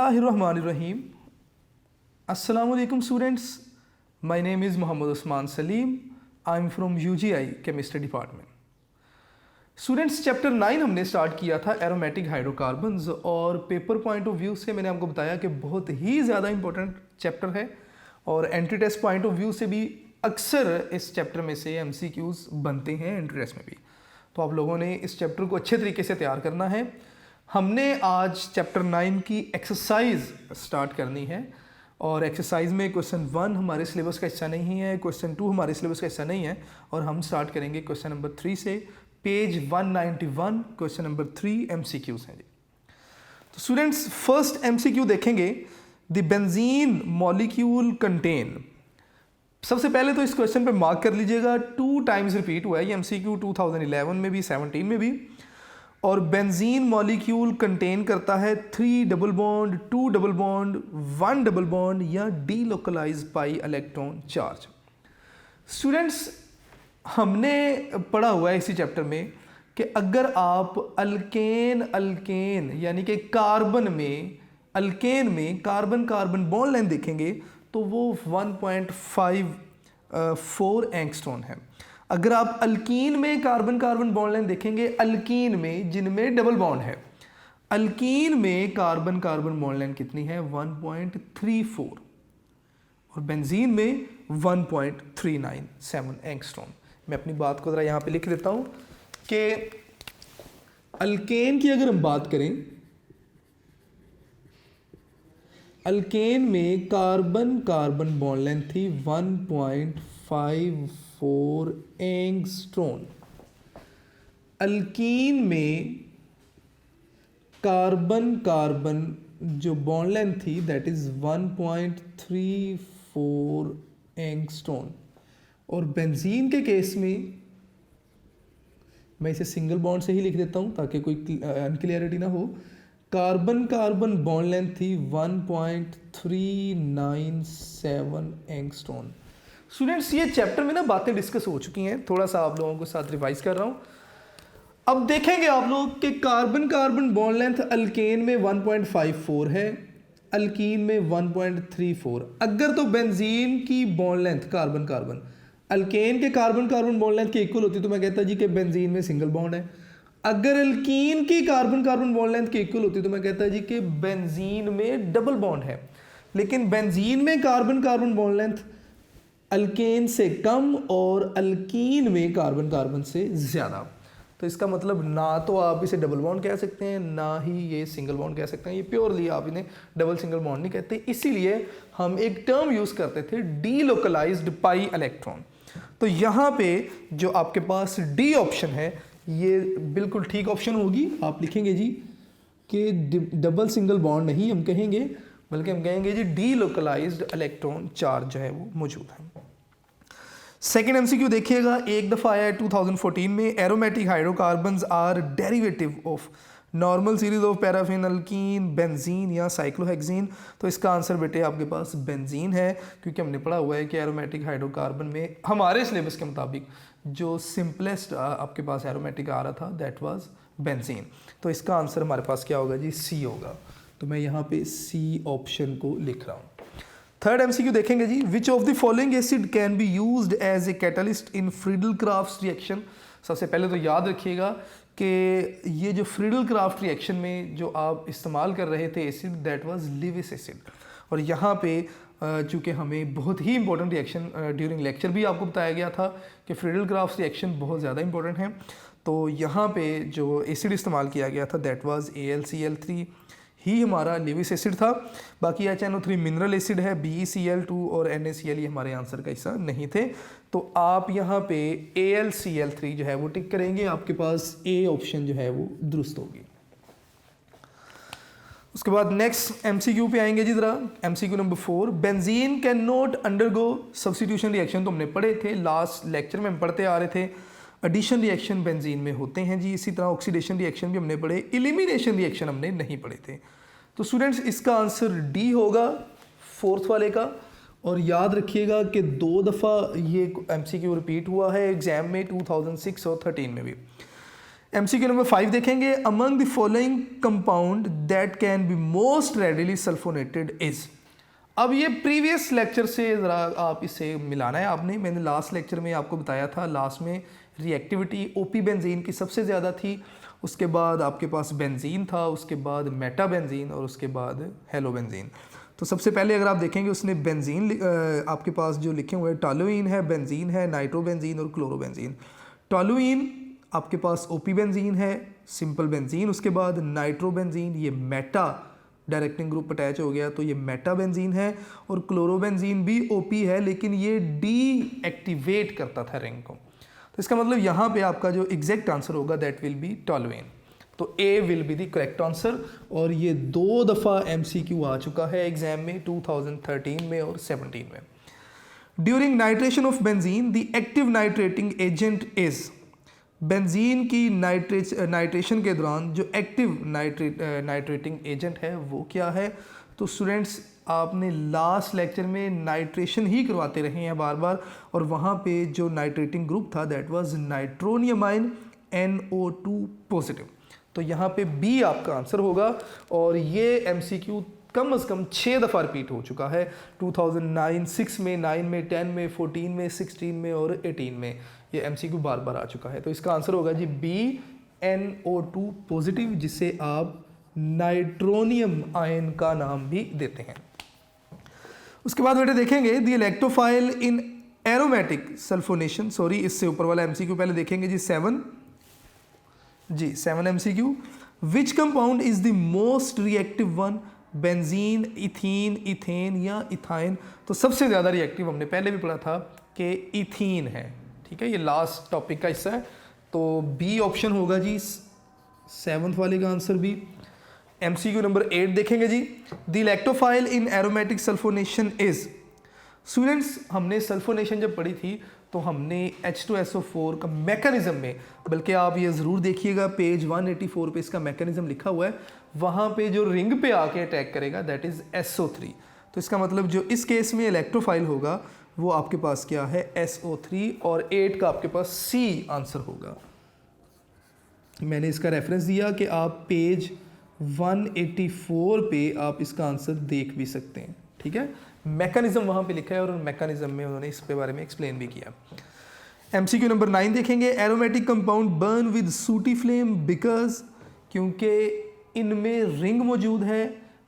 बिस्मिल्लाहिर्रहमानिर्रहीम। अस्सलाम वालेकुम students, my name is Mohammad Usman Saleem. I am from UGI chemistry department. Students, chapter 9 हमने स्टार्ट किया था एरोमेटिक हाइड्रोकार्बन्स, और पेपर पॉइंट ऑफ व्यू से मैंने आपको बताया कि बहुत ही ज़्यादा इंपॉर्टेंट चैप्टर है, और entry test point of view से भी अक्सर इस चैप्टर में से एमसीक्यूज बनते हैं एंट्री टेस्ट में भी। तो आप लोगों ने इस चैप्टर को अच्छे तरीके से तैयार करना है। हमने आज चैप्टर 9 की एक्सरसाइज स्टार्ट करनी है, और एक्सरसाइज में क्वेश्चन 1 हमारे सिलेबस का हिस्सा नहीं है, क्वेश्चन 2 हमारे सिलेबस का हिस्सा नहीं है, और हम स्टार्ट करेंगे क्वेश्चन नंबर 3 से। पेज 191 क्वेश्चन नंबर 3 एमसीक्यूज हैं जी। तो स्टूडेंट्स, फर्स्ट एमसीक्यू देखेंगे, द बेंजीन मॉलिक्यूल कंटेन। सबसे पहले तो इस क्वेश्चन पे मार्क कर लीजिएगा, 2 टाइम्स रिपीट हुआ है ये एमसीक्यू, 2011 में भी 17 में भी। और बेंजीन मॉलिक्यूल कंटेन करता है 3 double bond, 2 double bond, 1 double bond या delocalise pi electron charge. Students, हमने पढ़ा हुआ है इसी चैप्टर में कि अगर आप अल्केन यानी कि कार्बन में, अल्केन में कार्बन कार्बन बॉन्ड लेंथ देखेंगे तो वो 1.54 एंगस्ट्रॉन है। अगर आप अल्कीन में कार्बन कार्बन बॉन्ड लेंथ देखेंगे, अल्कीन में जिनमें डबल बॉन्ड है, अल्कीन में कार्बन कार्बन बॉन्ड लेंथ कितनी है? 1.34, और बेंजीन में 1.397 एंगस्ट्रॉन। मैं अपनी बात को ज़रा यहाँ पे लिख देता हूँ कि अल्केन की अगर हम बात करें, अल्केन में कार्बन कार्बन बॉन्ड लेंथ थी 1.54 एंगस्ट्रॉन। अल्कीन में कार्बन कार्बन जो बॉन्ड लेंथ थी दैट इज 1.34 एंगस्ट्रॉन। और बेंजीन के केस में मैं इसे सिंगल बॉन्ड से ही लिख देता हूं ताकि कोई अनक्लियरिटी ना हो। कार्बन कार्बन बॉन्ड लेंथ थी 1.397 एंगस्ट्रॉन। स्टूडेंट्स, ये चैप्टर में ना बातें डिस्कस हो चुकी हैं, थोड़ा सा आप लोगों को साथ रिवाइज कर रहा हूँ। अब देखेंगे आप लोग कि carbon carbon bond length alkane में 1.54 है, अल्कीन में 1.34। अगर तो बेंजीन की bond length carbon carbon alkane के कार्बन कार्बन बॉन्ड लेंथ के इक्वल होती तो मैं कहता जी कि बेंजीन में सिंगल बॉन्ड है। अगर अल्कीन की कार्बन कार्बन बॉन्ड लेंथ के इक्वल होती तो मैं कहता जी कि बेंजीन में डबल बॉन्ड है। लेकिन बेंजीन में carbon carbon bond length alkane से कम और अल्कीन में कार्बन कार्बन से ज़्यादा। तो इसका मतलब ना तो आप इसे डबल बॉन्ड कह सकते हैं, ना ही ये सिंगल बॉन्ड कह सकते हैं। ये प्योरली आप इन्हें डबल सिंगल बॉन्ड नहीं कहते। इसीलिए हम एक टर्म यूज़ करते थे, डीलोकलाइज्ड पाई इलेक्ट्रॉन। तो यहाँ पे जो आपके पास डी ऑप्शन है ये बिल्कुल ठीक ऑप्शन होगी। आप लिखेंगे जी कि डबल सिंगल बॉन्ड नहीं हम कहेंगे, बल्कि हम कहेंगे जी डीलोकलाइज्ड इलेक्ट्रॉन चार्ज जो है वो मौजूद है। सेकेंड एमसीक्यू देखिएगा, एक दफ़ा आया है 2014 में, aromatic hydrocarbons are derivative of normal series of paraffin, alkene, benzene या साइक्लोहेक्सीन। तो इसका आंसर बेटे आपके पास बेंजीन है, क्योंकि हमने पढ़ा हुआ है कि एरोमेटिक हाइड्रोकार्बन में हमारे सिलेबस के मुताबिक जो सिंपलेस्ट आपके पास एरोमेटिक आ रहा था दैट वाज बेंजीन। तो इसका आंसर हमारे पास क्या होगा जी? सी होगा। तो मैं यहाँ पे सी ऑप्शन को लिख रहा हूँ। थर्ड एमसीक्यू देखेंगे जी, which of the following acid can be used as a catalyst in Friedel Craft reaction. सबसे पहले तो याद रखिएगा कि ये जो फ्रीडल क्राफ्ट रिएक्शन में जो आप इस्तेमाल कर रहे थे acid that was Lewis acid. और यहाँ पे चूँकि हमें बहुत ही इंपॉर्टेंट रिएक्शन ड्यूरिंग लेक्चर भी आपको बताया गया था कि फ्रीडल क्राफ्ट रिएक्शन बहुत ज़्यादा इंपॉर्टेंट है। तो यहाँ पे जो एसिड इस्तेमाल किया गया था दैट वाज AlCl3 ही हमारा लिविस एसिड था। बाकी HNO3 मिनरल एसिड है, BeCl2 और NaCl ये हमारे आंसर का हिस्सा नहीं थे। तो आप यहाँ पे AlCl3 जो है वो टिक करेंगे, आपके पास ए ऑप्शन जो है वो दुरुस्त होगी। उसके बाद नेक्स्ट एमसीक्यू पे आएंगे जी जरा, MCQ number 4, benzene can not undergo substitution reaction. तो हमने पढ़े थे लास्ट लेक्चर में, हम पढ़ते आ रहे थे एडिशन रिएक्शन बेंजीन में होते हैं जी। इसी तरह ऑक्सीडेशन रिएक्शन भी हमने पढ़े, एलिमिनेशन रिएक्शन हमने नहीं पढ़े थे। तो स्टूडेंट्स, इसका आंसर डी होगा फोर्थ वाले का। और याद रखिएगा कि 2 दफ़ा ये एमसीक्यू रिपीट हुआ है एग्जाम में, 2006 और 13 में भी। MCQ नंबर 5 देखेंगे, among the following compound that can be most readily sulphonated is. अब ये प्रीवियस लेक्चर से ज़रा आप इसे मिलाना है आपने। मैंने लास्ट लेक्चर में आपको बताया था, लास्ट में रिएक्टिविटी ओपी बेंजीन की सबसे ज़्यादा थी, उसके बाद आपके पास बेंजीन था, उसके बाद मेटा बेंजीन और उसके बाद हेलो बेंजीन। तो सबसे पहले अगर आप देखेंगे उसने बेंजीन आपके पास जो लिखे हुए हैं, टॉलुइन है, बेंजीन है, नाइट्रोबेंजीन और क्लोरोबेंजीन। टॉलुइन आपके पास ओपी बेंजीन है, सिंपल बेंजीन, उसके बाद नाइट्रोबेंजीन, ये मेटा डायरेक्टिंग ग्रुप अटैच हो गया तो ये मेटा बेंजीन है, और क्लोरोबेंजीन भी ओपी है लेकिन ये डीएक्टिवेट करता था रिंग को। तो इसका मतलब यहाँ पे आपका जो एग्जैक्ट आंसर होगा दैट विल बी टॉलुइन। तो A will be the correct answer, और ये 2 दफ़ा MCQ आ चुका है एग्जाम में, 2013 में और 17 में। During nitration of benzene the active nitrating agent is. Benzene की नाइट्रेशन के दौरान जो एक्टिव नाइट्रेटिंग एजेंट है वो क्या है? तो स्टूडेंट्स आपने लास्ट लेक्चर में नाइट्रेशन ही करवाते रहे हैं बार बार, और वहाँ पे जो नाइट्रेटिंग ग्रुप था दैट वाज नाइट्रोनियमाइन NO2 पॉजिटिव। तो यहाँ पे बी आपका आंसर होगा, और ये MCQ कम से कम 6 दफ़ा रिपीट हो चुका है, 2009, 6 में, 9 में, 10 में, 14 में, 16 में और 18 में ये MCQ बार बार आ चुका है। तो इसका आंसर होगा जी बी NO2 पॉजिटिव, जिसे आप नाइट्रोनियम आयन का नाम भी देते हैं। उसके बाद बेटे देखेंगे the electrophile in aromatic sulphonation, sorry इससे ऊपर वाला MCQ पहले देखेंगे जी 7 MCQ। Which compound is the most reactive one? Benzene, ethene, ethane या इथाइन? तो सबसे ज़्यादा रिएक्टिव हमने पहले भी पढ़ा था कि इथीन है, ठीक है, ये लास्ट टॉपिक का हिस्सा है। तो बी ऑप्शन होगा जी 7th वाले का आंसर भी। MCQ नंबर 8 देखेंगे जी, the electrophile in aromatic sulphonation is. Students हमने सल्फोनेशन जब पढ़ी थी तो हमने H2SO4 का मैकेनिज्म में, बल्कि आप ये ज़रूर देखिएगा पेज 184 पे इसका मैकेनिज्म लिखा हुआ है, वहाँ पे जो रिंग पे आके अटैक करेगा दैट इज़ SO3। तो इसका मतलब जो इस केस में इलेक्ट्रोफाइल होगा वो आपके पास क्या है? SO3, और 8 का आपके पास C आंसर होगा। मैंने इसका रेफरेंस दिया कि आप पेज 184 पे आप इसका आंसर देख भी सकते हैं, ठीक है। मैकेनिज्म वहाँ पे लिखा है और मैकेनिज्म में उन्होंने इस पे बारे में एक्सप्लेन भी किया। MCQ नंबर 9 देखेंगे, एरोमेटिक कंपाउंड बर्न विद सूटी फ्लेम बिकॉज, क्योंकि इनमें रिंग मौजूद है,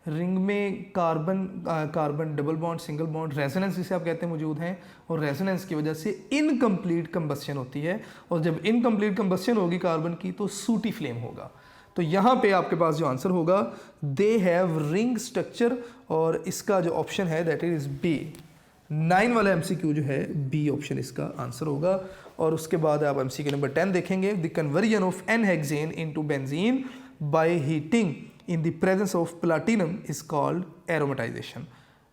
रिंग में carbon double bond, single bond, resonance जिसे आप कहते हैं मौजूद हैं, और रेजोनेंस की वजह से इनकम्प्लीट कंबस्शन होती है, और जब इनकम्प्लीट कंबस्शन होगी कार्बन की तो सूटी फ्लेम होगा। तो यहाँ पे आपके पास जो आंसर होगा दे हैव रिंग स्ट्रक्चर, और इसका जो ऑप्शन है दैट इज बी। 9 वाला MCQ जो है बी ऑप्शन इसका आंसर होगा। और उसके बाद आप MCQ नंबर 10 देखेंगे, the conversion of n hexane into benzene by heating in the presence of platinum is called aromatisation,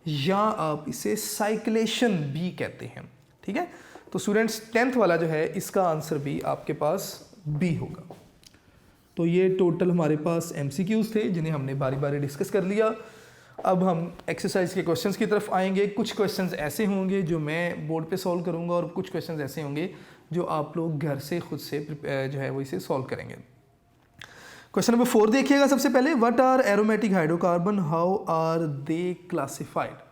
या आप इसे साइक्लेशन भी कहते हैं, ठीक है। तो स्टूडेंट्स 10th वाला जो है इसका आंसर भी आपके पास बी होगा। तो ये टोटल हमारे पास MCQs थे जिन्हें हमने बारी बारी डिस्कस कर लिया। अब हम एक्सरसाइज के क्वेश्चंस की तरफ आएंगे। कुछ क्वेश्चंस ऐसे होंगे जो मैं बोर्ड पे सॉल्व करूंगा, और कुछ क्वेश्चंस ऐसे होंगे जो आप लोग घर से खुद से जो है वो इसे सॉल्व करेंगे। क्वेश्चन नंबर 4 देखिएगा सबसे पहले, what are aromatic hydrocarbon, how are they classified?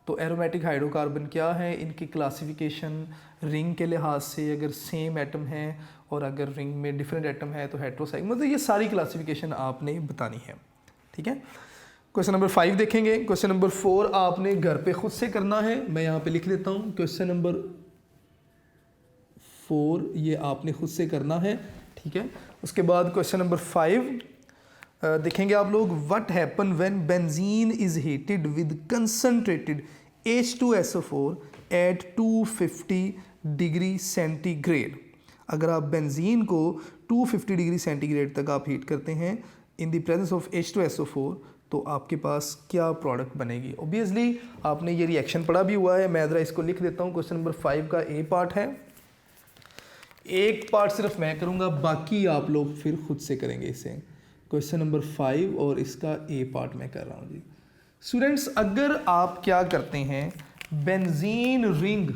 तो एरोमेटिक हाइड्रोकार्बन क्या है, इनकी क्लासिफिकेशन रिंग के लिहाज से, अगर सेम एटम है और अगर रिंग में डिफरेंट एटम है तो हेट्रोसाइक्लिक, मतलब ये सारी क्लासिफिकेशन आपने बतानी है, ठीक है। क्वेश्चन नंबर 5 देखेंगे। क्वेश्चन नंबर 4 आपने घर पे खुद से करना है, मैं यहाँ पे लिख देता हूँ। क्वेश्चन नंबर 4 ये आपने खुद से करना है, ठीक है। उसके बाद क्वेश्चन नंबर 5 देखेंगे आप लोग, what happen when benzene is heated with concentrated H2SO4 at 250 degree centigrade. अगर आप बेंजीन को 250 डिग्री सेंटीग्रेड तक आप हीट करते हैं in the presence of H2SO4, तो आपके पास क्या प्रोडक्ट बनेगी? ऑब्वियसली आपने ये रिएक्शन पढ़ा भी हुआ है, मैं ज़रा इसको लिख देता हूँ। क्वेश्चन नंबर 5 का ए पार्ट है, एक पार्ट सिर्फ मैं करूँगा, बाकी आप लोग फिर खुद से करेंगे इसे। क्वेश्चन नंबर 5 और इसका ए पार्ट मैं कर रहा हूँ जी। स्टूडेंट्स अगर आप क्या करते हैं, बेंजीन रिंग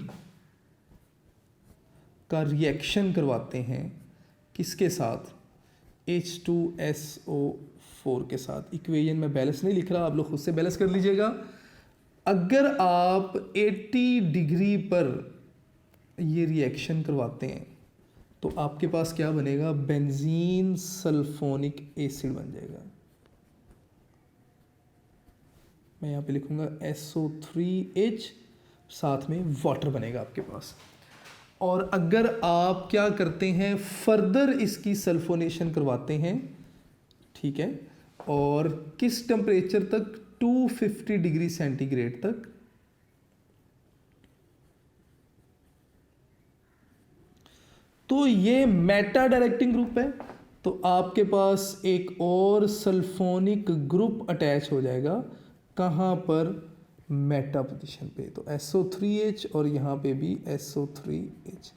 का रिएक्शन करवाते हैं किसके साथ? H2SO4 के साथ। इक्वेशन में बैलेंस नहीं लिख रहा, आप लोग खुद से बैलेंस कर लीजिएगा। अगर आप 80 डिग्री पर ये रिएक्शन करवाते हैं तो आपके पास क्या बनेगा, बेंजीन सल्फोनिक एसिड बन जाएगा। मैं यहाँ पे लिखूंगा SO3H, साथ में वाटर बनेगा आपके पास। और अगर आप क्या करते हैं, फर्दर इसकी सल्फोनेशन करवाते हैं, ठीक है, और किस टेम्परेचर तक, 250 डिग्री सेंटीग्रेड तक, तो ये मेटा डायरेक्टिंग ग्रुप है, तो आपके पास एक और सल्फोनिक ग्रुप अटैच हो जाएगा। कहाँ पर, मेटा पोजीशन पे, तो SO3H और यहाँ पे भी SO3H।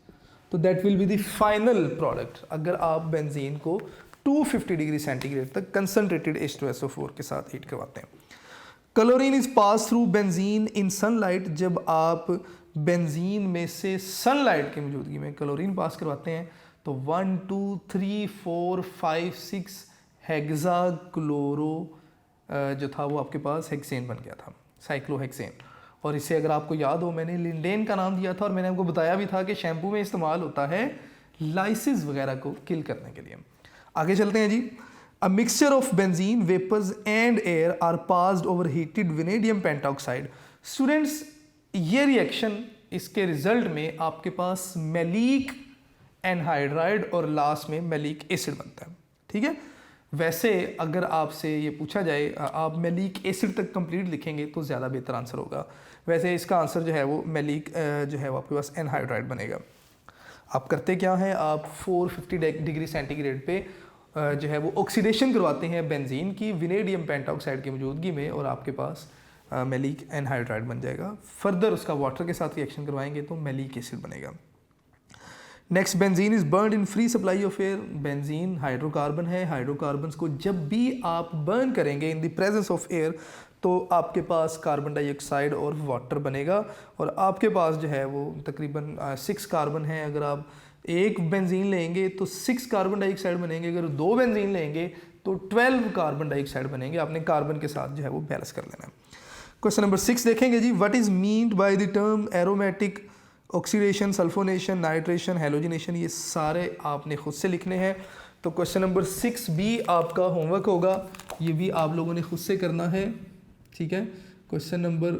तो that will be the final product अगर आप बेंजीन को 250 डिग्री सेंटीग्रेड तक कंसनट्रेटेड H2SO4 के साथ हीट करवाते हैं। Chlorine is pass through benzene in sunlight, जब आप बेंजीन में से सनलाइट की मौजूदगी में क्लोरीन पास करवाते हैं तो 1 2 3 4 5 6 हेक्सा क्लोरो जो था वो आपके पास हेक्सेन बन गया था, साइक्लोहेक्सेन। और इसे अगर आपको याद हो, मैंने लिंडेन का नाम दिया था और मैंने आपको बताया भी था कि शैम्पू में इस्तेमाल होता है लाइसिस वगैरह को किल करने के लिए। आगे चलते हैं जी। A mixture of benzene vapours and air are passed over heated vanadium pentoxide. Students, ये रिएक्शन, इसके रिजल्ट में आपके पास मैलिक एनहाइड्राइड और लास्ट में मैलिक एसिड बनता है, ठीक है। वैसे अगर आपसे ये पूछा जाए आप मैलिक एसिड तक कंप्लीट लिखेंगे तो ज़्यादा बेहतर आंसर होगा। वैसे इसका आंसर जो है वो मैलिक जो है वो आपके पास एनहाइड्राइड बनेगा। आप करते क्या हैं, आप 450 डिग्री सेंटीग्रेड पे जो है वो ऑक्सीडेशन करवाते हैं बेंजीन की विनेडियम पेंटॉक्साइड की मौजूदगी में, और आपके पास मैलिक एनहाइड्राइड बन जाएगा। फर्दर उसका वाटर के साथ रिएक्शन करवाएंगे तो मैलिक एसिड बनेगा। Next, benzene is burn in free supply of air. Benzene hydrocarbon है, हाइड्रोकार्बन्स को जब भी आप बर्न करेंगे इन द प्रेजेंस ऑफ एयर तो आपके पास कार्बन डाइऑक्साइड और वाटर बनेगा, और आपके पास जो है वो तकरीबन 6 कार्बन है। अगर आप एक बेंजीन लेंगे तो 6 कार्बन डाइऑक्साइड बनेंगे, अगर 2 बेंजीन लेंगे तो 12 कार्बन डाइऑक्साइड बनेंगे। आपने कार्बन के साथ जो है वो बैलेंस कर लेना है। क्वेश्चन नंबर 6 देखेंगे जी। What is meant by the term aromatic oxidation, sulphonation, nitration, halogenation? ये सारे आपने खुद से लिखने हैं। तो क्वेश्चन नंबर 6 भी आपका होमवर्क होगा, ये भी आप लोगों ने खुद से करना है, ठीक है। क्वेश्चन नंबर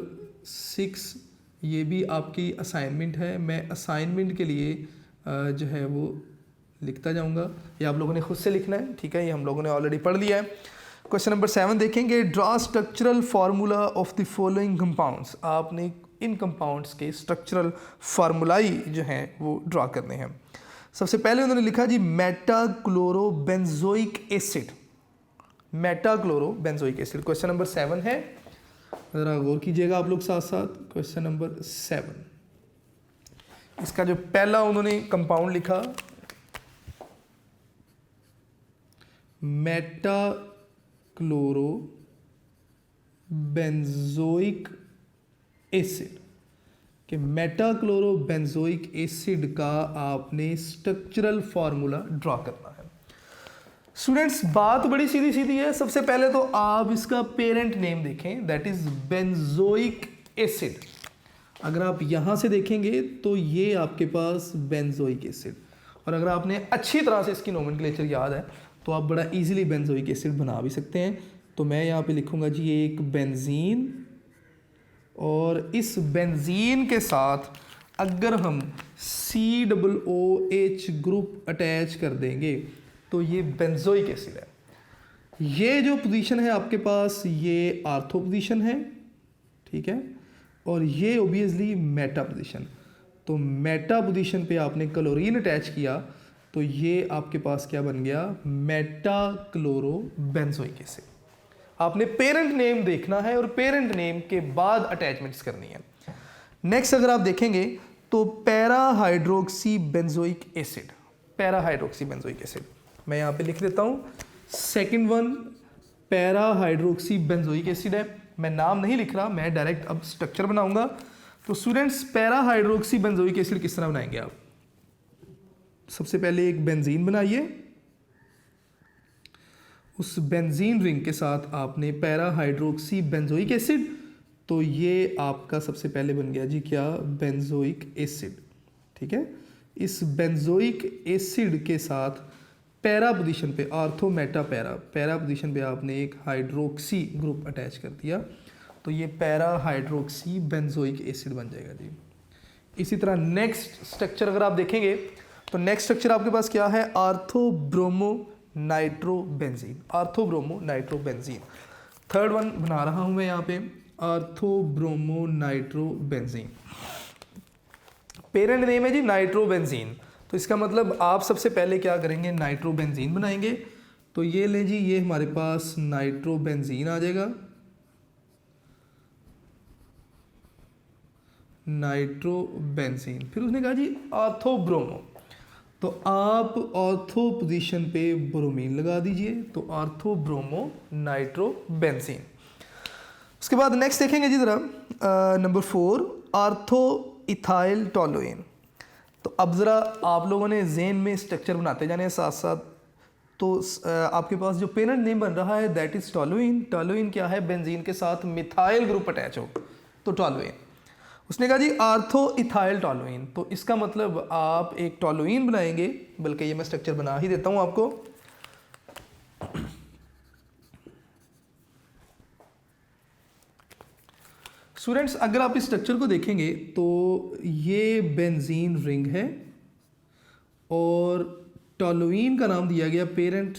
6 ये भी आपकी असाइनमेंट है। मैं असाइनमेंट के लिए जो है वो लिखता जाऊंगा, ये आप लोगों ने खुद से लिखना है, ठीक है। ये हम लोगों ने ऑलरेडी पढ़ लिया है। क्वेश्चन नंबर 7 देखेंगे। Draw structural formula of the following compounds. आपने इन कंपाउंड्स के स्ट्रक्चरल फार्मूलाई जो हैं वो ड्रा करने हैं। सबसे पहले उन्होंने लिखा जी metachlorobenzoic acid, metachlorobenzoic acid. Question number 7 है, ज़रा गौर कीजिएगा आप लोग साथ साथ। क्वेश्चन नंबर 7, इसका जो पहला उन्होंने कंपाउंड लिखा मेटाक्लोरोबेंजोइक एसिड, कि मेटाक्लोरोबेंजोइक एसिड का आपने स्ट्रक्चरल फार्मूला ड्रा करना है। स्टूडेंट्स, बात बड़ी सीधी सीधी है। सबसे पहले तो आप इसका पेरेंट नेम देखें, दैट इज बेंजोइक एसिड। अगर आप यहाँ से देखेंगे तो ये आपके पास बेंजोइक एसिड, और अगर आपने अच्छी तरह से इसकी नोमेनक्लेचर याद है तो आप बड़ा इजीली बेंजोइक एसिड बना भी सकते हैं। तो मैं यहाँ पे लिखूँगा जी एक बेंजीन, और इस बेंजीन के साथ अगर हम COOH ग्रुप अटैच कर देंगे तो ये बेंजोइक एसिड है। ये जो पोजीशन है आपके पास ये आर्थो पोजीशन है, ठीक है, और ये ओबियसली मेटा पोजीशन। तो मेटा पोजीशन पे आपने क्लोरीन अटैच किया तो ये आपके पास क्या बन गया, मेटाक्लोरोबेंजोइक एसिड। आपने पेरेंट नेम देखना है और पेरेंट नेम के बाद अटैचमेंट्स करनी है। नेक्स्ट अगर आप देखेंगे तो पैराहाइड्रोक्सी बेंजोइक एसिड, पैराहाइड्रोक्सी बेंजोइक एसिड मैं यहाँ पे लिख देता हूँ। सेकंड वन पैराहाइड्रोक्सी बेंजोइक एसिड है। मैं नाम नहीं लिख रहा, मैं डायरेक्ट अब स्ट्रक्चर बनाऊंगा। तो स्टूडेंट्स, पैराहाइड्रोक्सी बेंजोइक एसिड किस तरह बनाएंगे आप? सबसे पहले एक बेंजीन बनाइए, उस बेंजीन रिंग के साथ आपने पैरा हाइड्रोक्सी बेंजोइक एसिड, तो ये आपका सबसे पहले बन गया जी क्या, बेंजोइक एसिड। ठीक है, इस बेंजोइक एसिड के साथ पैरा पोजीशन पे आर्थो मेटा पैरा पोजीशन पे आपने एक हाइड्रोक्सी ग्रुप अटैच कर दिया, तो ये पैरा हाइड्रोक्सी बेंजोइक एसिड बन जाएगा जी। इसी तरह नेक्स्ट स्ट्रक्चर अगर आप देखेंगे तो नेक्स्ट स्ट्रक्चर आपके पास क्या है, ortho bromo nitrobenzene, ortho bromo nitrobenzene. Third one बना रहा हूं मैं यहाँ पे, ortho bromo nitrobenzene. Parent name है जी नाइट्रोबेंजीन, तो इसका मतलब आप सबसे पहले क्या करेंगे, नाइट्रोबेंजीन बनाएंगे। तो ये ले जी, ये हमारे पास नाइट्रोबेंजीन आ जाएगा, नाइट्रोबेंजीन। फिर उसने कहा जी आर्थो ब्रोमो, तो आप ऑर्थो पोजीशन पे ब्रोमीन लगा दीजिए, तो आर्थो ब्रोमो नाइट्रोबेंजीन। उसके बाद नेक्स्ट देखेंगे जी ज़रा, नंबर 4 आर्थो इथाइल टोलुइन। तो अब ज़रा आप लोगों ने जेन में स्ट्रक्चर बनाते जाने हैं साथ साथ, तो आपके पास जो पेरेंट नेम बन रहा है दैट इज़ टोलुइन। टोलुइन क्या है, बेंजीन के साथ मिथाइल ग्रुप अटैच हो, तो टोलुइन। उसने कहा जी आर्थो इथाइल टोलुइन, तो इसका मतलब आप एक टोलुइन बनाएंगे, बल्कि ये मैं स्ट्रक्चर बना ही देता हूं आपको। स्टूडेंट्स अगर आप इस स्ट्रक्चर को देखेंगे तो ये बेंजीन रिंग है और टोलुइन का नाम दिया गया पेरेंट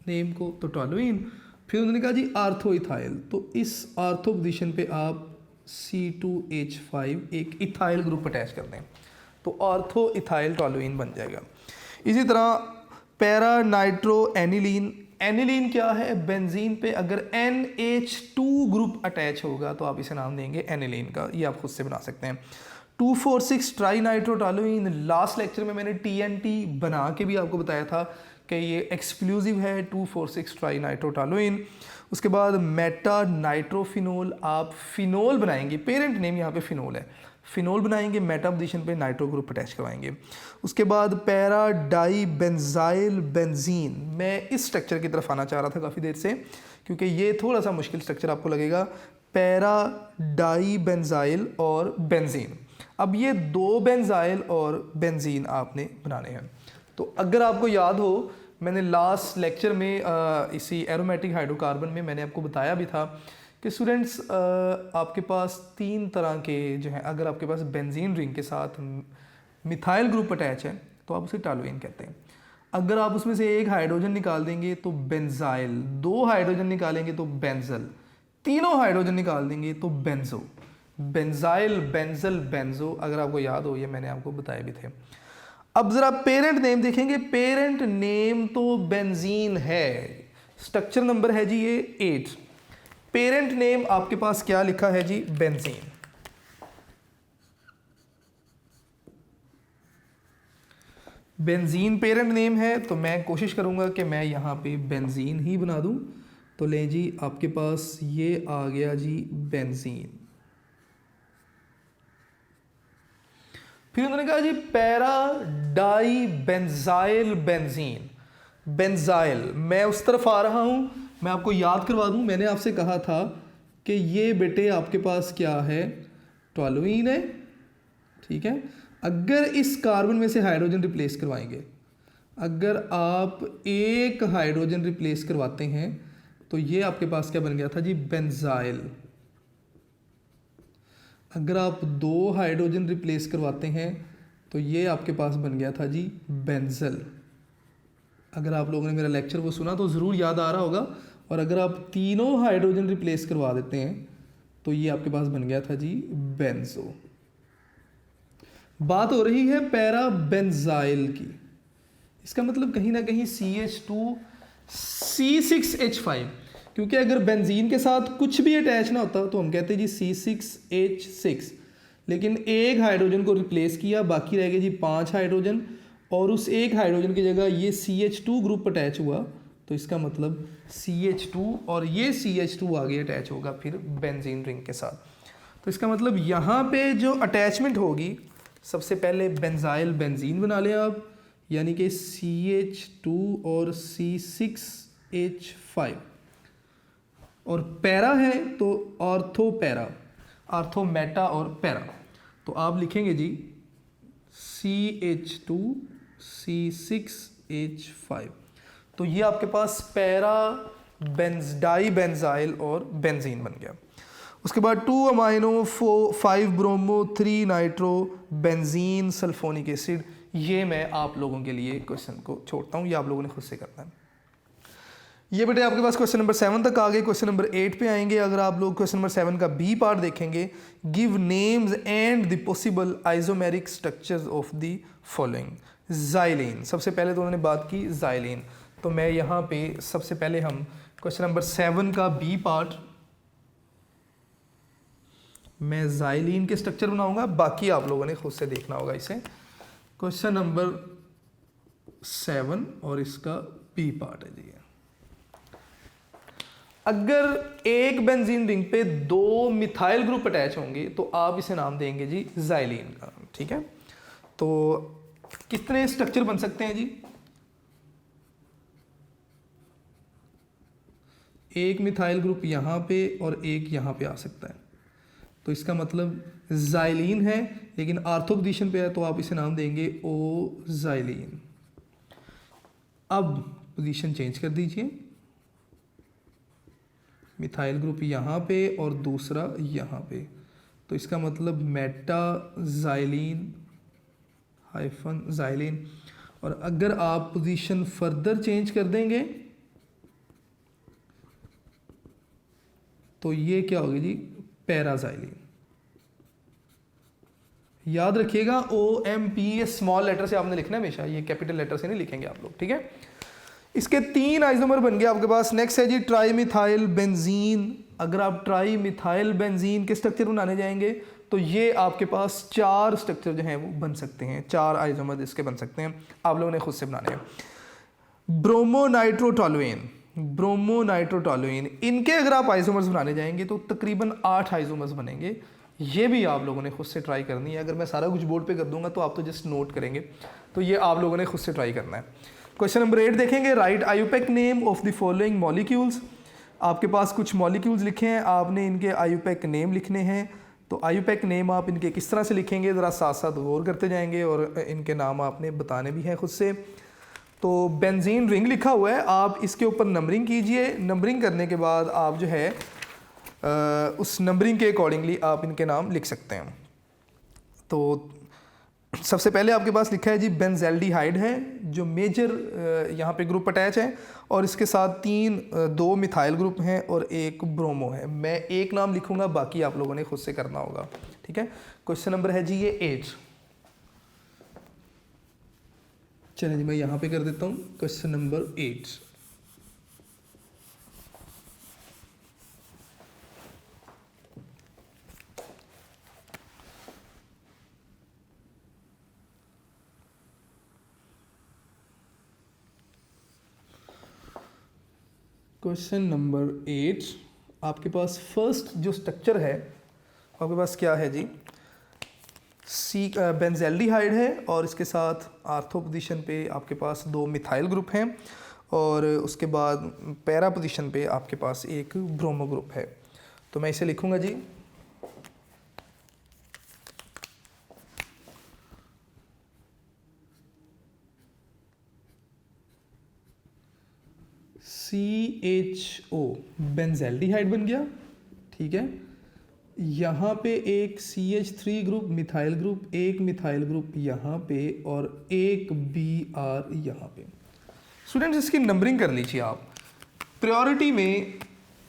नेम को, तो टोलुइन। फिर उन्होंने कहा जी आर्थो इथाइल, तो इस आर्थो पोजीशन पे आप C2H5 एक इथाइल ग्रुप अटैच कर दें, तो आर्थो इथाइल टोलुइन बन जाएगा। इसी तरह पैरा नाइट्रो एनिलीन। एनिलीन क्या है, बेंजीन पे अगर NH2 ग्रुप अटैच होगा तो आप इसे नाम देंगे एनिलीन का, ये आप खुद से बना सकते हैं। 2,4,6 ट्राई नाइट्रोटोलुइन। लास्ट लेक्चर में मैंने TNT बना के भी आपको बताया था कि ये एक्सक्लूसिव है 2,4,6 ट्राई नाइट्रोटोलुइन। उसके बाद मेटा नाइट्रोफिनोल, आप फिनोल बनाएंगे, पेरेंट नेम यहाँ पे फिनोल है, फिनोल बनाएंगे, मेटा पोजीशन पे नाइट्रो ग्रुप अटैच करवाएंगे। उसके बाद पैरा डाई बेंजाइल बेंजीन। मैं इस स्ट्रक्चर की तरफ आना चाह रहा था काफ़ी देर से, क्योंकि ये थोड़ा सा मुश्किल स्ट्रक्चर आपको लगेगा। पैरा डाई बेंजाइल और बेंजीन, अब ये दो बेंजाइल और बेंजीन आपने बनाने हैं। तो अगर आपको याद हो, मैंने लास्ट लेक्चर में इसी एरोमेटिक हाइड्रोकार्बन में मैंने आपको बताया भी था कि स्टूडेंट्स आपके पास 3 तरह के जो हैं, अगर आपके पास बेंजीन रिंग के साथ मिथाइल ग्रुप अटैच है तो आप उसे टोलुइन कहते हैं। अगर आप उसमें से एक हाइड्रोजन निकाल देंगे तो बेंजाइल, 2 हाइड्रोजन निकालेंगे तो बेंजल, 3 हाइड्रोजन निकाल देंगे तो बेंजो। बेंजाइल, बेंजल, बेंजो, अगर आपको याद हो, ये मैंने आपको बताए भी थे। अब जरा पेरेंट नेम देखेंगे, पेरेंट नेम तो बेंजीन है, स्ट्रक्चर नंबर है जी ये 8, पेरेंट नेम आपके पास क्या लिखा है जी, बेंजीन। बेंजीन पेरेंट नेम है, तो मैं कोशिश करूंगा कि मैं यहाँ पे बेंजीन ही बना दूं। तो ले जी, आपके पास ये आ गया जी बेंजीन। फिर उन्होंने कहा जी para di benzyl benzene. Benzyl, मैं उस तरफ आ रहा हूं, मैं आपको याद करवा दूं, मैंने आपसे कहा था कि ये बेटे आपके पास क्या है, टोलुइन है, ठीक है। अगर इस कार्बन में से हाइड्रोजन रिप्लेस करवाएंगे, अगर आप एक हाइड्रोजन रिप्लेस करवाते हैं तो ये आपके पास क्या बन गया था जी, बेंजाइल। अगर आप 2 हाइड्रोजन रिप्लेस करवाते हैं तो ये आपके पास बन गया था जी, बेंजल। अगर आप लोगों ने मेरा लेक्चर को सुना तो ज़रूर याद आ रहा होगा। और अगर आप 3 हाइड्रोजन रिप्लेस करवा देते हैं तो ये आपके पास बन गया था जी, बेंजो। बात हो रही है पैरा बेंजाइल की, इसका मतलब कहीं ना कहीं CH2 C6H5, क्योंकि अगर बेंजीन के साथ कुछ भी अटैच ना होता तो हम कहते जी C6H6, लेकिन एक हाइड्रोजन को रिप्लेस किया, बाकी रह गए जी 5 हाइड्रोजन, और उस एक हाइड्रोजन की जगह ये CH2 ग्रुप अटैच हुआ, तो इसका मतलब CH2 और ये CH2 आगे अटैच होगा फिर बेंजीन रिंग के साथ। तो इसका मतलब यहाँ पे जो अटैचमेंट होगी, सबसे पहले बेंजाइल बेंजीन बना लें आप, यानी कि CH2 और C6 H5 और पैरा है तो ऑर्थो पैरा, आर्थो मेटा और पैरा, तो आप लिखेंगे जी CH2 C6H5। तो ये आपके पास पैरा डाई बेंजाइल और बेंजीन बन गया। उसके बाद 2 amino 5 bromo 3 nitro benzene sulphonic acid. ये मैं आप लोगों के लिए क्वेश्चन को छोड़ता हूँ, ये आप लोगों ने खुद से करना है। ये बेटे आपके पास क्वेश्चन नंबर 7 तक आ गए। क्वेश्चन नंबर 8 पे आएंगे। अगर आप लोग क्वेश्चन नंबर 7 का बी पार्ट देखेंगे, give names and the possible isomeric structures of the following. Xylene, सबसे पहले तो उन्होंने बात की ज़ाइलीन, तो मैं यहाँ पे सबसे पहले हम क्वेश्चन नंबर 7 का बी पार्ट, मैं ज़ाइलीन के स्ट्रक्चर बनाऊंगा, बाकी आप लोगों ने खुद से देखना होगा इसे। क्वेश्चन नंबर 7 और इसका बी पार्ट है जी। अगर एक बेंजीन रिंग पे 2 मिथाइल ग्रुप अटैच होंगे तो आप इसे नाम देंगे जी ज़ाइलीन का, ठीक है। तो कितने स्ट्रक्चर बन सकते हैं जी? एक मिथाइल ग्रुप यहाँ पे और एक यहाँ पे आ सकता है, तो इसका मतलब ज़ाइलीन है लेकिन आर्थो पोजीशन पे है, तो आप इसे नाम देंगे ओ ज़ाइलीन। अब पोजीशन चेंज कर दीजिए, मिथाइल ग्रुप यहाँ पे और दूसरा यहाँ पे, तो इसका मतलब मेटा ज़ाइलीन हाइफन ज़ाइलीन। और अगर आप पोजीशन फर्दर चेंज कर देंगे तो ये क्या होगी जी? पैराज़ाइलीन। याद रखिएगा OMP ये स्मॉल लेटर से आपने लिखना है हमेशा, ये कैपिटल लेटर से नहीं लिखेंगे आप लोग, ठीक है। इसके 3 आइसोमर बन गए आपके पास। नेक्स्ट है जी ट्राई मिथाइल बेंजीन। अगर आप ट्राई मिथाइल बेंजीन के स्ट्रक्चर बनाने जाएंगे तो ये आपके पास 4 स्ट्रक्चर जो हैं वो बन सकते हैं, 4 आइसोमर इसके बन सकते हैं, आप लोगों ने खुद से बनाने हैं। ब्रोमोनाइट्रोटोलुएन, ब्रोमोनाइट्रोटोलुएन, इनके अगर आप आइसोमर्स बनाने जाएंगे तो तकरीबन 8 आइसोमर्स बनेंगे। ये भी आप लोगों ने खुद से ट्राई करनी है। अगर मैं सारा कुछ बोर्ड पे कर दूंगा तो आप तो जस्ट नोट करेंगे, तो ये आप लोगों ने खुद से ट्राई करना है। क्वेश्चन नंबर 8 देखेंगे, right IUPAC name of the following molecules. आपके पास कुछ मॉलिक्यूल्स लिखे हैं, आपने इनके आयुपेक नेम लिखने हैं। तो आयुपेक नेम आप इनके किस तरह से लिखेंगे ज़रा साथ साथ गौर करते जाएंगे और इनके नाम आपने बताने भी हैं खुद से। तो बेंजीन रिंग लिखा हुआ है, आप इसके ऊपर नंबरिंग कीजिए। नंबरिंग करने के बाद आप जो है उस नंबरिंग के अकॉर्डिंगली आप इनके नाम लिख सकते हैं। तो सबसे पहले आपके पास लिखा है जी बेंजल्डिहाइड है, जो मेजर यहाँ पे ग्रुप अटैच है, और इसके साथ 2 मिथाइल ग्रुप हैं और 1 ब्रोमो है। मैं एक नाम लिखूंगा, बाकी आप लोगों ने खुद से करना होगा, ठीक है। क्वेश्चन नंबर है जी ये 8। चलिए जी मैं यहाँ पे कर देता हूँ क्वेश्चन नंबर 8। क्वेश्चन नंबर 8 आपके पास फर्स्ट जो स्ट्रक्चर है आपके पास क्या है जी? बेंजल्डिहाइड है और इसके साथ आर्थो पोजीशन पे आपके पास 2 मिथाइल ग्रुप हैं और उसके बाद पैरा पोजीशन पे आपके पास 1 ब्रोमो ग्रुप है। तो मैं इसे लिखूंगा जी CHO, बेंजल्डिहाइड बन गया, ठीक है। यहाँ पे एक CH3 group methyl group, 1 methyl group यहाँ पे और 1 BR यहाँ पे। स्टूडेंट्स इसकी नंबरिंग कर लीजिए आप। प्रायोरिटी में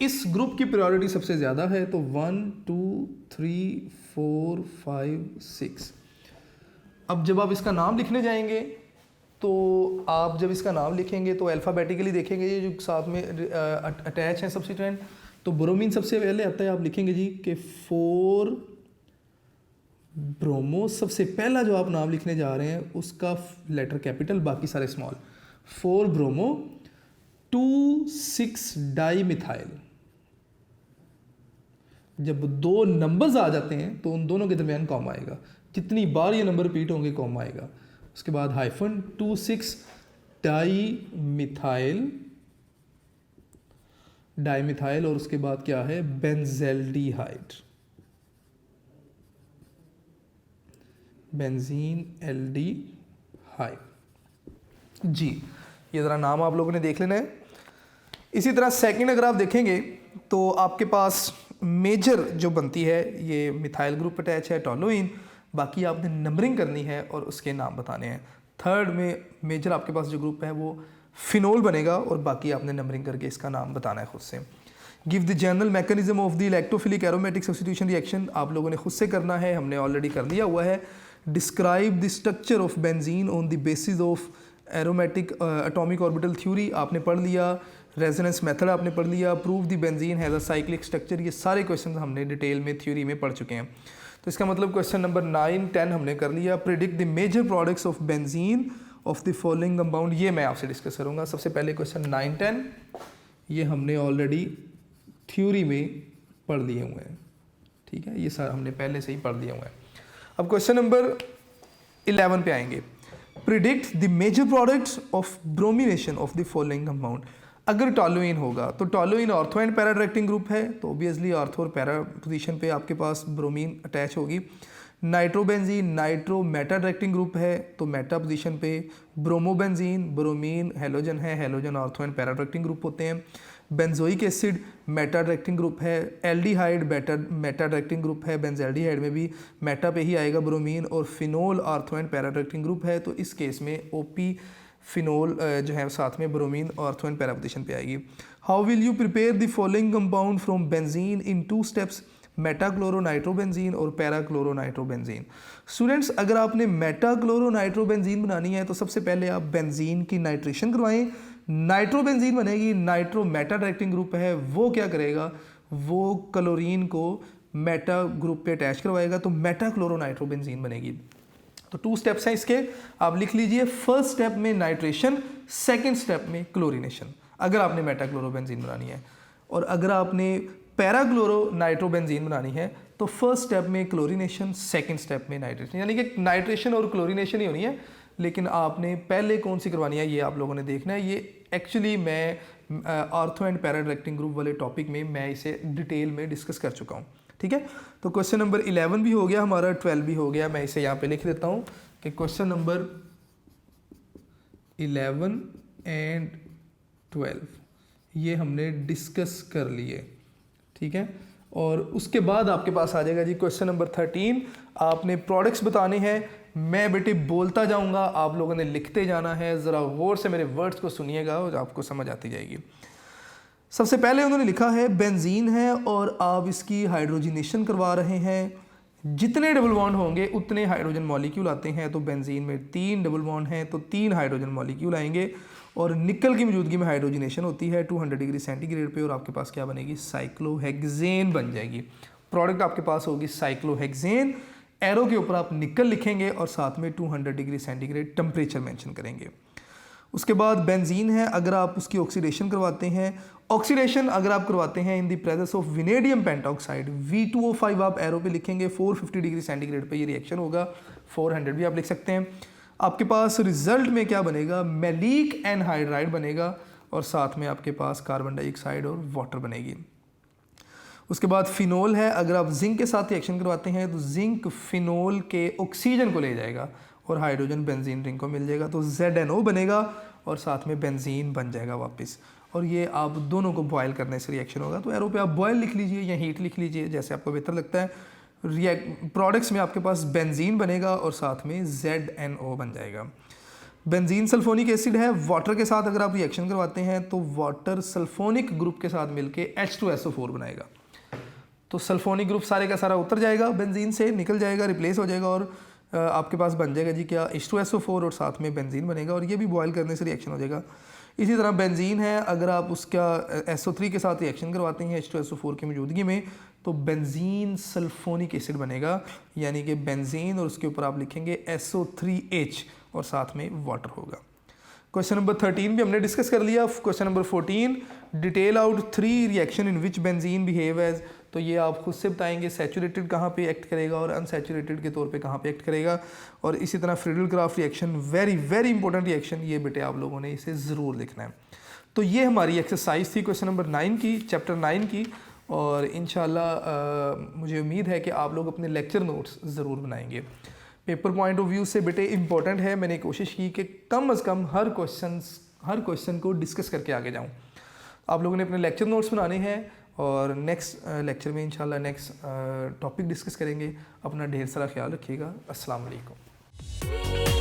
इस ग्रुप की प्रायोरिटी सबसे ज़्यादा है, तो 1 2 3 4 5 6। अब जब आप इसका नाम लिखने जाएंगे तो आप जब इसका नाम लिखेंगे तो अल्फ़ाबेटिकली देखेंगे ये जो साथ में अटैच हैं सब्स्टिट्यूएंट। तो ब्रोमीन सबसे पहले आता है, आप लिखेंगे जी कि 4 ब्रोमो। सबसे पहला जो आप नाम लिखने जा रहे हैं उसका लेटर कैपिटल, बाकी सारे स्मॉल। 4 bromo 2 6 di methyl. जब 2 नंबर्स आ जाते हैं तो उन दोनों के दरमियान कॉमा आएगा, जितनी बार ये नंबर रिपीट होंगे कॉमा आएगा। उसके बाद हाइफन 2 6 डाई मिथाइल डाइमिथाइल और उसके बाद क्या है बेंजेल्डिहाइड, बेंजीन एल्डिहाइड। जी ये ज़रा नाम आप लोगों ने देख लेना है। इसी तरह सेकंड अगर आप देखेंगे तो आपके पास मेजर जो बनती है ये मिथाइल ग्रुप अटैच है टोलुइन, बाकी आपने नंबरिंग करनी है और उसके नाम बताने हैं। थर्ड में मेजर आपके पास जो ग्रुप है वो फिनोल बनेगा और बाकी आपने नंबरिंग करके इसका नाम बताना है खुद से। Give the general mechanism of the electrophilic aromatic substitution reaction आप लोगों ने खुद से करना है, हमने ऑलरेडी कर लिया हुआ है। Describe the structure of benzene on the basis of aromatic atomic orbital theory आपने पढ़ लिया। रेजोनेंस मेथड आपने पढ़ लिया। Prove the benzene has a cyclic structure, ये सारे क्वेश्चन हमने डिटेल में थ्योरी में पढ़ चुके हैं। तो इसका मतलब क्वेश्चन नंबर 9, 10 हमने कर लिया। Predict the major products of benzene of the following compound, ये मैं आपसे डिस्कस करूँगा। सबसे पहले क्वेश्चन 9, 10 ये हमने ऑलरेडी थ्योरी में पढ़ लिए हुए हैं, ठीक है, ये सारा हमने पहले से ही पढ़ लिया हुआ है। अब क्वेश्चन नंबर 11 पे आएंगे। Predict the major products of bromination of the following compound. अगर टोलुइन होगा तो toluene ortho and para directing group है, तो ऑब्वियसली ऑर्थो और पैरा पोजीशन पे आपके पास ब्रोमीन अटैच होगी। Nitrobenzene nitro meta directing group है, तो मेटा पोजीशन पे। ब्रोमोबेंजीन ब्रोमीन हेलोजन है, halogen ortho and para directing group होते हैं। Benzoic acid meta directing group है। एल्डिहाइड मेटा डायरेक्टिंग ग्रुप है, बेंजेल्डिहाइड में भी मेटा पे ही आएगा ब्रोमीन। और phenol ortho and para directing group है, तो इस केस में ओपी फिनोल जो है साथ में bromine ortho and para position पे आएगी। How will you prepare the following compound from benzene in 2 steps, metachloronitrobenzene और पैराक्लोरोनाइट्रोबेंजीन। स्टूडेंट्स अगर आपने मेटाक्लोरोनाइट्रोबेंजीन बनानी है तो सबसे पहले आप बेंजीन की नाइट्रेशन करवाएं, नाइट्रोबेंजीन बनेगी। नाइट्रो मेटा डायरेक्टिंग ग्रुप है, वो क्या करेगा, वो क्लोरीन को मेटा ग्रुप पे अटैच करवाएगा, तो मेटाक्लोरोनाइट्रोबेंजीन बनेगी। तो 2 स्टेप्स हैं इसके, आप लिख लीजिए। फर्स्ट स्टेप में नाइट्रेशन, सेकंड स्टेप में क्लोरीनेशन, अगर आपने मेटाक्लोरोबेंजीन बनानी है। और अगर आपने पैराक्लोरो नाइट्रोबेंजीन बनानी है तो फर्स्ट स्टेप में क्लोरीनेशन, सेकंड स्टेप में नाइट्रेशन, यानी कि नाइट्रेशन और क्लोरीनेशन ही होनी है। लेकिन आपने पहले कौन सी करवानी है ये आप लोगों ने देखना है। ये एक्चुअली मैं ortho and para directing group वाले टॉपिक में मैं इसे डिटेल में डिस्कस कर चुका हूँ, ठीक है। तो क्वेश्चन नंबर 11 भी हो गया हमारा, 12 भी हो गया। मैं इसे यहाँ पे लिख देता हूँ कि क्वेश्चन नंबर 11 एंड 12 ये हमने डिस्कस कर लिए, ठीक है। और उसके बाद आपके पास आ जाएगा जी क्वेश्चन नंबर 13। आपने प्रोडक्ट्स बताने हैं, मैं बेटे बोलता जाऊंगा, आप लोगों ने लिखते जाना है। ज़रा गौर से मेरे वर्ड्स को सुनिएगा और आपको समझ आती जाएगी। सबसे पहले उन्होंने लिखा है बेंजीन है और आप इसकी हाइड्रोजनेशन करवा रहे हैं। जितने डबल बॉन्ड होंगे उतने हाइड्रोजन मॉलिक्यूल आते हैं, तो बेंजीन में 3 डबल बॉन्ड हैं तो 3 हाइड्रोजन मॉलिक्यूल आएंगे। और निकल की मौजूदगी में हाइड्रोजनेशन होती है 200 डिग्री सेंटीग्रेड पे, और आपके पास क्या बनेगी, साइक्लोहेक्सेन बन जाएगी। प्रोडक्ट आपके पास होगी साइक्लोहेक्सेन। एरो के ऊपर आप निकल लिखेंगे और साथ में 200 डिग्री सेंटीग्रेड टेम्परेचर मेंशन करेंगे। उसके बाद बेंजीन है, अगर आप उसकी ऑक्सीडेशन करवाते हैं, ऑक्सीडेशन अगर आप करवाते हैं in the presence of vanadium pentoxide, V2O5 आप एरो पे लिखेंगे, 450 डिग्री सेंटीग्रेड पे ये रिएक्शन होगा, 400 भी आप लिख सकते हैं। आपके पास रिजल्ट में क्या बनेगा, मैलिक एनहाइड्राइड बनेगा और साथ में आपके पास कार्बन डाइऑक्साइड और वाटर बनेगी। उसके बाद फिनोल है, अगर आप जिंक के साथ रिएक्शन करवाते हैं तो जिंक फिनोल के ऑक्सीजन को ले जाएगा और हाइड्रोजन बेंजीन रिंग को मिल जाएगा, तो ZNO बनेगा और साथ में बेंजीन बन जाएगा वापस। और ये आप दोनों को बॉयल करने से रिएक्शन होगा, तो एरो पे आप बॉयल लिख लीजिए या हीट लिख लीजिए, जैसे आपको बेहतर लगता है। प्रोडक्ट्स में आपके पास बेंजीन बनेगा और साथ में ZNO बन जाएगा। बेंजीन सल्फोनिक एसिड है, वाटर के साथ अगर आप रिएक्शन करवाते हैं तो वाटर सल्फोनिक ग्रुप के साथ मिलके H2SO4 बनाएगा, तो सल्फोनिक ग्रुप सारे का सारा उतर जाएगा, बेंजीन से निकल जाएगा, रिप्लेस हो जाएगा और आपके पास बन जाएगा जी क्या, H2SO4 और साथ में बेंजीन बनेगा और ये भी बॉयल करने से रिएक्शन हो जाएगा। इसी तरह बेंजीन है, अगर आप उसका SO3 के साथ रिएक्शन करवाते हैं H2SO4 की मौजूदगी में तो बेंजीन सल्फोनिक एसिड बनेगा, यानी कि बेंजीन और उसके ऊपर आप लिखेंगे SO3H और साथ में वाटर होगा। क्वेश्चन नंबर 13 भी हमने डिस्कस कर लिया। Question number 14, detail out 3 reaction in which benzene behave as, तो ये आप खुद से बताएंगे सैचुरेटेड कहाँ पे एक्ट करेगा और अनसैचुरेटेड के तौर पे कहाँ पे एक्ट करेगा। और इसी तरह Friedel Craft reaction, very very important reaction, ये बेटे आप लोगों ने इसे ज़रूर लिखना है। तो ये हमारी एक्सरसाइज थी क्वेश्चन नंबर 9 की, चैप्टर 9 की। और इंशाल्लाह मुझे उम्मीद है कि आप लोग अपने लेक्चर नोट्स ज़रूर बनाएंगे। पेपर पॉइंट ऑफ व्यू से बेटे इम्पॉर्टेंट है, मैंने कोशिश की कि कम से कम हर क्वेश्चन को डिस्कस करके आगे जाऊँ। आप लोगों ने अपने लेक्चर नोट्स बनाने हैं और नेक्स्ट लेक्चर में इंशाल्लाह नेक्स्ट टॉपिक डिस्कस करेंगे। अपना ढेर सारा ख्याल रखिएगा। अस्सलाम वालेकुम।